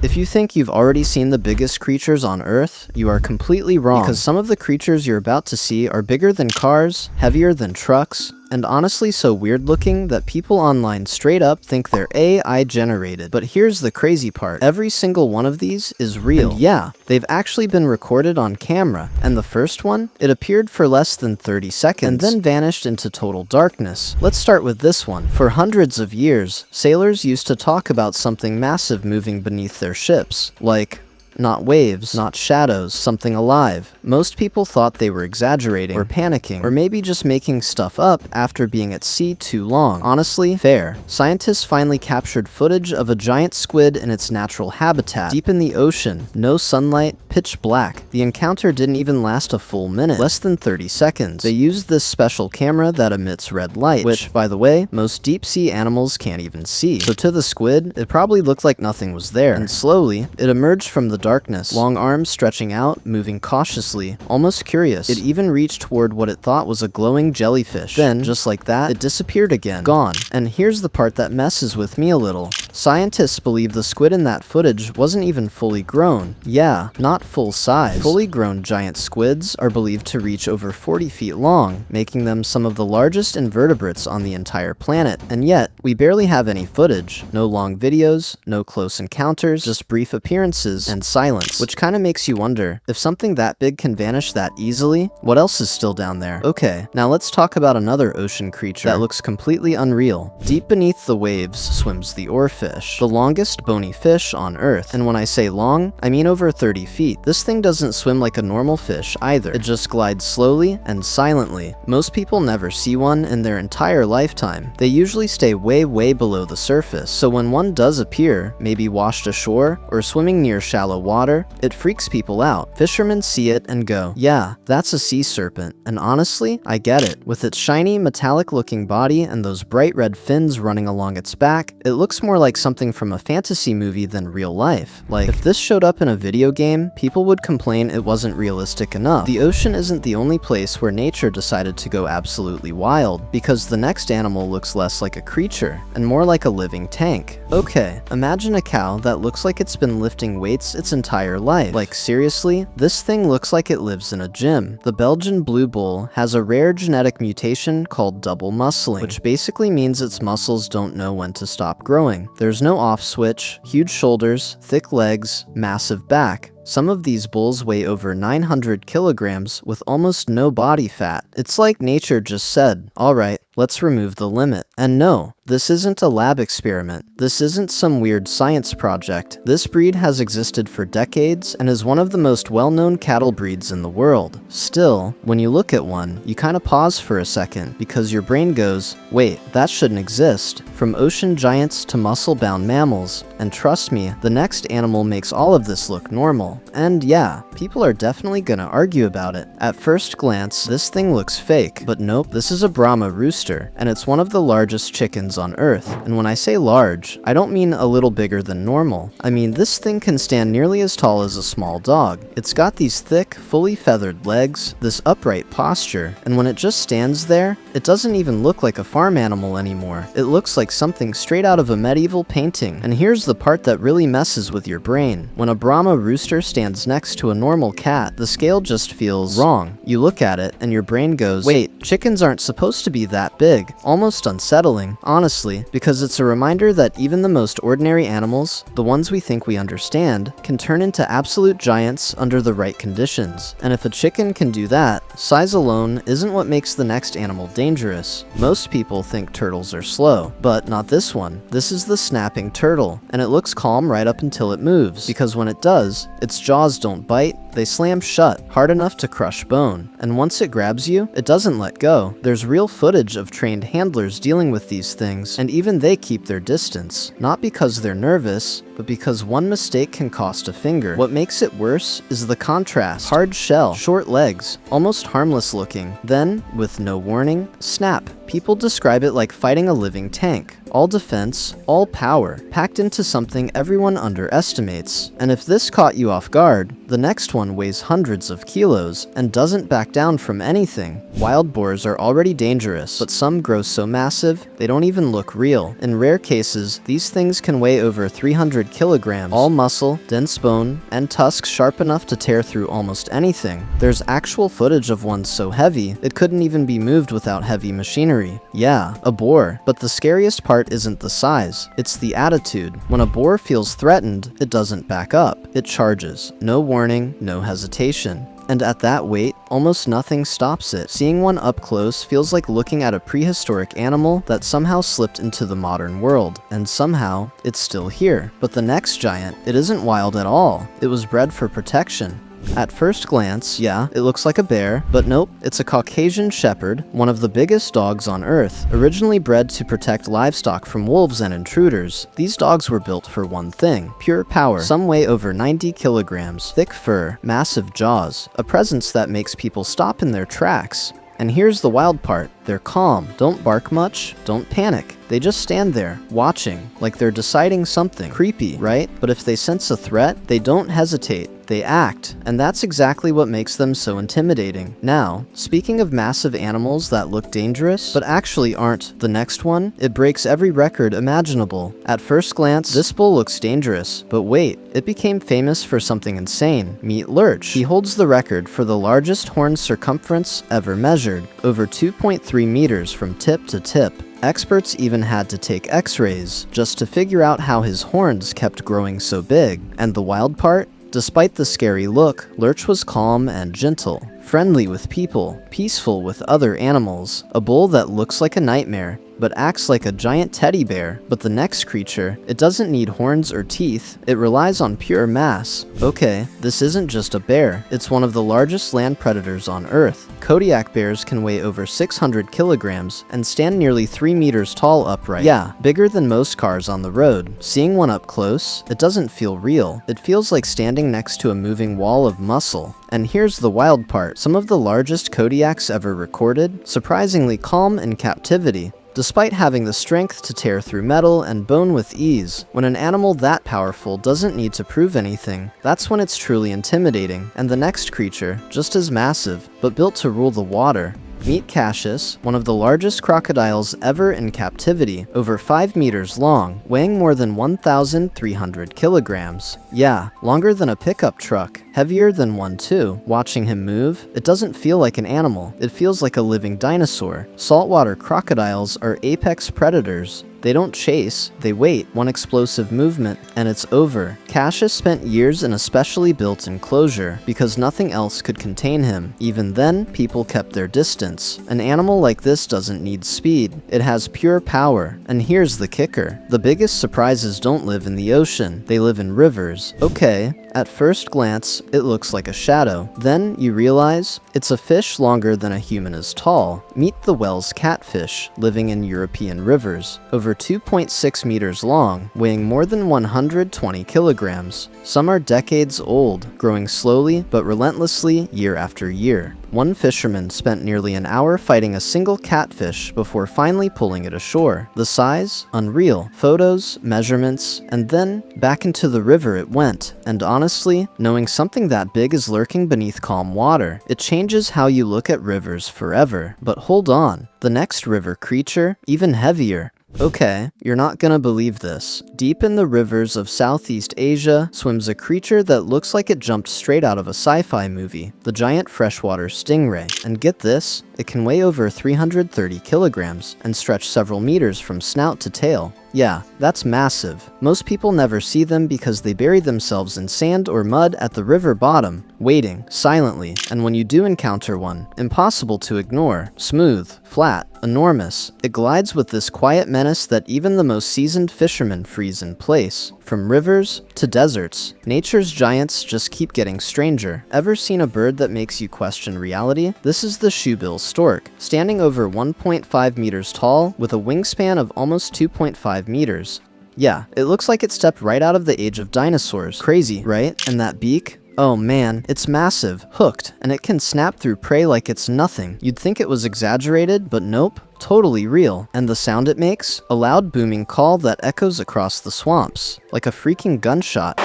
If you think you've already seen the biggest creatures on Earth, you are completely wrong, because some of the creatures you're about to see are bigger than cars, heavier than trucks, and honestly so weird looking that people online straight up think they're AI generated. But here's the crazy part. Every single one of these is real. And yeah, they've actually been recorded on camera. And the first one, it appeared for less than 30 seconds and then vanished into total darkness. Let's start with this one. For hundreds of years, sailors used to talk about something massive moving beneath their ships, like not waves, not shadows, something alive. Most people thought they were exaggerating, or panicking, or maybe just making stuff up after being at sea too long. Honestly, fair. Scientists finally captured footage of a giant squid in its natural habitat, deep in the ocean, no sunlight, pitch black. The encounter didn't even last a full minute, less than 30 seconds. They used this special camera that emits red light, which, by the way, most deep-sea animals can't even see. So to the squid, it probably looked like nothing was there, and slowly, it emerged from the darkness, long arms stretching out, moving cautiously, almost curious. It even reached toward what it thought was a glowing jellyfish. Then, just like that, it disappeared again. Gone. And here's the part that messes with me a little. Scientists believe the squid in that footage wasn't even fully grown. Yeah, not full size. Fully grown giant squids are believed to reach over 40 feet long, making them some of the largest invertebrates on the entire planet. And yet, we barely have any footage. No long videos, no close encounters, just brief appearances and silence, which kind of makes you wonder, if something that big can vanish that easily, what else is still down there? Okay, now let's talk about another ocean creature that looks completely unreal. Deep beneath the waves swims the oarfish, the longest bony fish on Earth. And when I say long, I mean over 30 feet. This thing doesn't swim like a normal fish either. It just glides slowly and silently. Most people never see one in their entire lifetime. They usually stay way below the surface, so when one does appear, maybe washed ashore or swimming near shallow water, it freaks people out. Fishermen see it and go, yeah, that's a sea serpent. And honestly, I get it. With its shiny, metallic-looking body and those bright red fins running along its back, it looks more like something from a fantasy movie than real life. Like, if this showed up in a video game, people would complain it wasn't realistic enough. The ocean isn't the only place where nature decided to go absolutely wild, because the next animal looks less like a creature and more like a living tank. Okay, imagine a cow that looks like it's been lifting weights its entire life. Like, seriously? This thing looks like it lives in a gym. The Belgian blue bull has a rare genetic mutation called double muscling, which basically means its muscles don't know when to stop growing. There's no off switch, huge shoulders, thick legs, massive back. Some of these bulls weigh over 900 kilograms with almost no body fat. It's like nature just said, alright, let's remove the limit. And no, this isn't a lab experiment. This isn't some weird science project. This breed has existed for decades and is one of the most well-known cattle breeds in the world. Still, when you look at one, you kind of pause for a second because your brain goes, wait, that shouldn't exist. From ocean giants to muscle-bound mammals. And trust me, the next animal makes all of this look normal. And yeah, people are definitely gonna argue about it. At first glance, this thing looks fake, but nope, this is a Brahma rooster, and it's one of the largest chickens on Earth. And when I say large, I don't mean a little bigger than normal. I mean, this thing can stand nearly as tall as a small dog. It's got these thick, fully feathered legs, this upright posture, and when it just stands there, it doesn't even look like a farm animal anymore. It looks like something straight out of a medieval painting. And here's the part that really messes with your brain. When a Brahma rooster stands next to a normal cat, the scale just feels wrong. You look at it, and your brain goes, wait, chickens aren't supposed to be that big. Almost unsettling, honestly, because it's a reminder that even the most ordinary animals, the ones we think we understand, can turn into absolute giants under the right conditions. And if a chicken can do that, size alone isn't what makes the next animal dangerous. Most people think turtles are slow, but not this one. This is the snapping turtle, and it looks calm right up until it moves, because when it does, its jaws don't bite, they slam shut, hard enough to crush bone. And once it grabs you, it doesn't let go. There's real footage of trained handlers dealing with these things, and even they keep their distance. Not because they're nervous, but because one mistake can cost a finger. What makes it worse is the contrast. Hard shell, short legs, almost harmless looking. Then, with no warning, snap. People describe it like fighting a living tank. All defense, all power, packed into something everyone underestimates. And if this caught you off guard, The next one weighs hundreds of kilos and doesn't back down from anything. Wild boars are already dangerous, but some grow so massive, they don't even look real. In rare cases, these things can weigh over 300 kilograms, all muscle, dense bone, and tusks sharp enough to tear through almost anything. There's actual footage of one so heavy, it couldn't even be moved without heavy machinery. Yeah, a boar. But the scariest part isn't the size, it's the attitude. When a boar feels threatened, it doesn't back up. It charges. No warning, no hesitation. And at that weight, almost nothing stops it. Seeing one up close feels like looking at a prehistoric animal that somehow slipped into the modern world. And somehow, it's still here. But the next giant, it isn't wild at all. It was bred for protection. At first glance, yeah, it looks like a bear, but nope, it's a Caucasian shepherd, one of the biggest dogs on Earth, originally bred to protect livestock from wolves and intruders. These dogs were built for one thing: pure power. Some weigh over 90 kilograms, thick fur, massive jaws, a presence that makes people stop in their tracks. And here's the wild part. They're calm, don't bark much, don't panic. They just stand there, watching, like they're deciding something. Creepy, right? But if they sense a threat, they don't hesitate. They act, and that's exactly what makes them so intimidating. Now, speaking of massive animals that look dangerous, but actually aren't, the next one, it breaks every record imaginable. At first glance, this bull looks dangerous, but wait, it became famous for something insane. Meet Lurch. He holds the record for the largest horn circumference ever measured, over 2.3 meters from tip to tip. Experts even had to take x-rays just to figure out how his horns kept growing so big. And the wild part? Despite the scary look, Lurch was calm and gentle, friendly with people, peaceful with other animals, a bull that looks like a nightmare, but acts like a giant teddy bear. But the next creature, it doesn't need horns or teeth, it relies on pure mass. Okay, this isn't just a bear, it's one of the largest land predators on Earth. Kodiak bears can weigh over 600 kilograms and stand nearly 3 meters tall upright. Yeah, bigger than most cars on the road. Seeing one up close, it doesn't feel real. It feels like standing next to a moving wall of muscle. And here's the wild part. Some of the largest Kodiaks ever recorded, surprisingly calm in captivity, despite having the strength to tear through metal and bone with ease. When an animal that powerful doesn't need to prove anything, that's when it's truly intimidating. And the next creature, just as massive, but built to rule the water. Meet Cassius, one of the largest crocodiles ever in captivity, over 5 meters long, weighing more than 1,300 kilograms. Yeah, longer than a pickup truck, heavier than one too. Watching him move, it doesn't feel like an animal, it feels like a living dinosaur. Saltwater crocodiles are apex predators. They don't chase, they wait. One explosive movement, and it's over. Cassius spent years in a specially built enclosure, because nothing else could contain him. Even then, people kept their distance. An animal like this doesn't need speed. It has pure power. And here's the kicker. The biggest surprises don't live in the ocean. They live in rivers. Okay, at first glance, it looks like a shadow. Then you realize it's a fish longer than a human is tall. Meet the Wells catfish, living in European rivers. Over 2.6 meters long, weighing more than 120 kilograms. Some are decades old, growing slowly but relentlessly year after year. One fisherman spent nearly an hour fighting a single catfish before finally pulling it ashore. The size? Unreal. Photos, measurements, and then back into the river it went. And honestly, knowing something that big is lurking beneath calm water, it changes how you look at rivers forever. But hold on, the next river creature, even heavier. Okay, you're not gonna believe this. Deep in the rivers of Southeast Asia swims a creature that looks like it jumped straight out of a sci-fi movie, the giant freshwater stingray. And get this, it can weigh over 330 kilograms and stretch several meters from snout to tail. Yeah, that's massive. Most people never see them because they bury themselves in sand or mud at the river bottom, waiting, silently. And when you do encounter one, impossible to ignore. Smooth, flat, enormous. It glides with this quiet menace that even the most seasoned fishermen freeze in place. From rivers to deserts, nature's giants just keep getting stranger. Ever seen a bird that makes you question reality? This is the shoebill stork, standing over 1.5 meters tall with a wingspan of almost 2.5 meters. Yeah, it looks like it stepped right out of the age of dinosaurs. Crazy, right? And that beak? Oh man, it's massive, hooked, and it can snap through prey like it's nothing. You'd think it was exaggerated, but nope, totally real. And the sound it makes? A loud booming call that echoes across the swamps, like a freaking gunshot.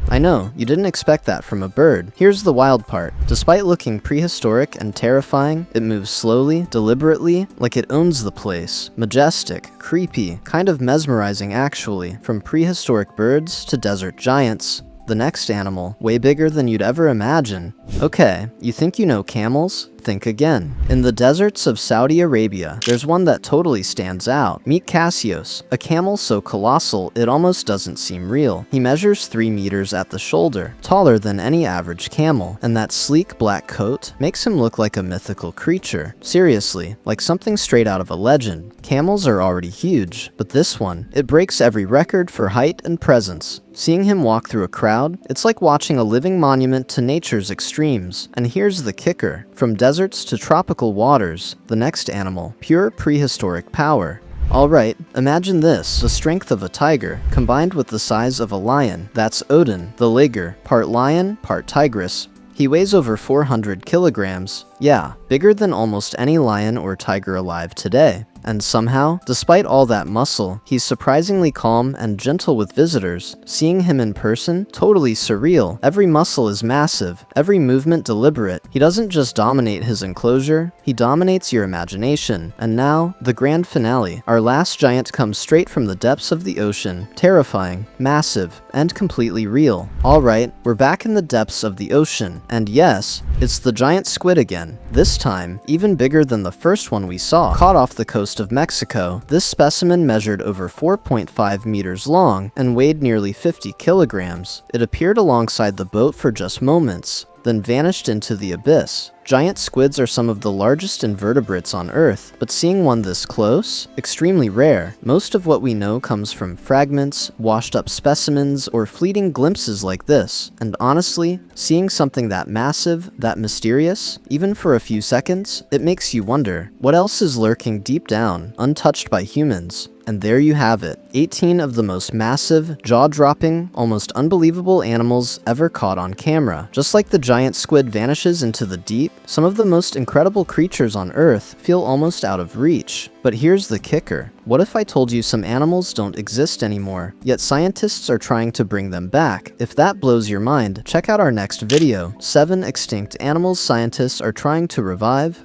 I know, you didn't expect that from a bird. Here's the wild part. Despite looking prehistoric and terrifying, it moves slowly, deliberately, like it owns the place. Majestic, creepy, kind of mesmerizing actually. From prehistoric birds to desert giants. The next animal, way bigger than you'd ever imagine. Okay, you think you know camels? Think again. In the deserts of Saudi Arabia, there's one that totally stands out. Meet Cassius, a camel so colossal it almost doesn't seem real. He measures 3 meters at the shoulder, taller than any average camel, and that sleek black coat makes him look like a mythical creature. Seriously, like something straight out of a legend. Camels are already huge, but this one, it breaks every record for height and presence. Seeing him walk through a crowd, it's like watching a living monument to nature's extremes. And here's the kicker. From deserts to tropical waters, the next animal, pure prehistoric power. Alright, imagine this, the strength of a tiger, combined with the size of a lion. That's Odin, the liger, part lion, part tigress. He weighs over 400 kilograms. Yeah, bigger than almost any lion or tiger alive today. And somehow, despite all that muscle, he's surprisingly calm and gentle with visitors. Seeing him in person, totally surreal. Every muscle is massive, every movement deliberate. He doesn't just dominate his enclosure, he dominates your imagination. And now, the grand finale. Our last giant comes straight from the depths of the ocean. Terrifying, massive, and completely real. Alright, we're back in the depths of the ocean. And yes, it's the giant squid again. This time, even bigger than the first one we saw. Caught off the coast of Mexico, this specimen measured over 4.5 meters long and weighed nearly 50 kilograms. It appeared alongside the boat for just moments, then vanished into the abyss. Giant squids are some of the largest invertebrates on Earth, but seeing one this close? Extremely rare. Most of what we know comes from fragments, washed up specimens, or fleeting glimpses like this. And honestly, seeing something that massive, that mysterious, even for a few seconds, it makes you wonder, what else is lurking deep down, untouched by humans? And there you have it, 18 of the most massive, jaw-dropping, almost unbelievable animals ever caught on camera. Just like the giant squid vanishes into the deep, some of the most incredible creatures on Earth feel almost out of reach. But here's the kicker. What if I told you some animals don't exist anymore, yet scientists are trying to bring them back? If that blows your mind, check out our next video, 7 extinct animals scientists are trying to revive.